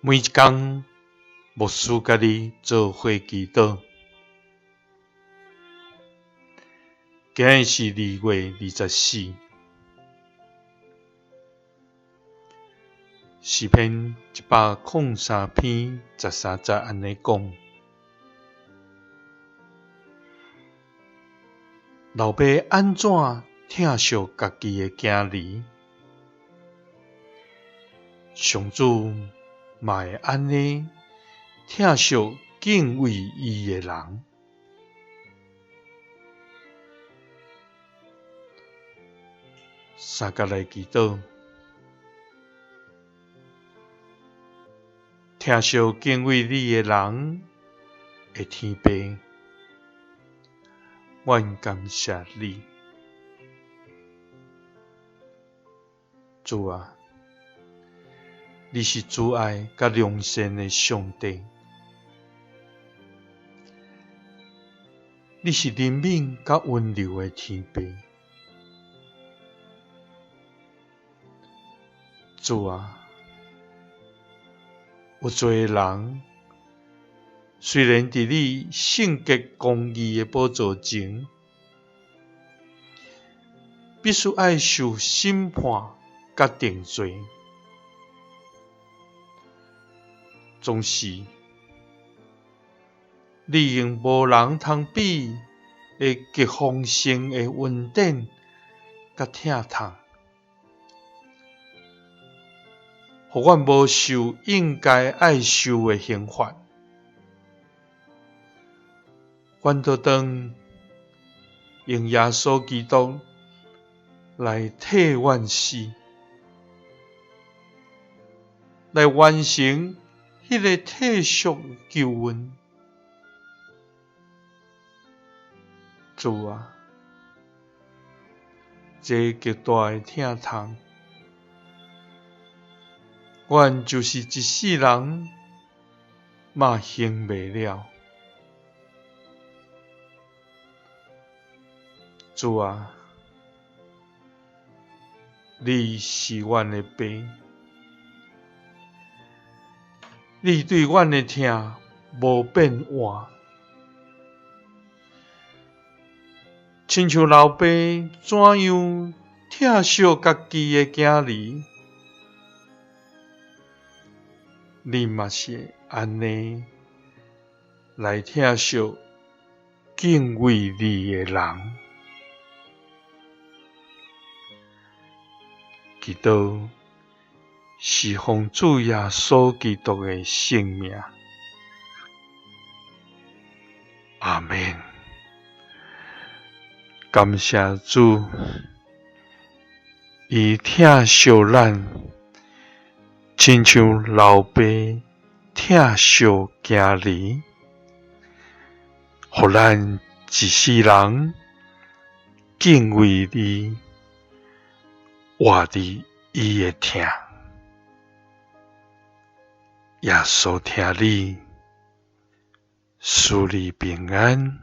每一天，牧师甲你做伙祈祷。今日是2月24，诗篇103篇13节安尼讲：老爸安怎疼惜家己的囝儿，上主嘛会安尼疼惜敬畏伊的人。三角来祈祷，疼惜敬畏你的人的天父，愿感谢你，主啊！你是慈爱甲良善的上帝，你是怜悯甲温柔的天父，主啊！有侪人虽然伫你圣洁公义的宝座前，必须爱受审判甲定罪，总是你用无人通比的极丰盛的恩典甲疼痛，互阮无受应该爱受的刑罚。阮都当用耶稣基督来替阮死，来完成迄个替赎救恩。主啊，这极大的疼痛，阮就是一世人嘛行袂了。主啊，你是阮的爸，你对阮的疼无变换，亲像老爸怎样疼惜家己的囝儿，你嘛是安尼来疼惜敬畏你的人。祈祷是奉主耶稣基督的圣名，阿们。感谢主，伊疼惜咱，亲像老爸疼惜囝儿，互咱一世人敬畏你，活伫伊的疼。耶稣听你，赐你平安。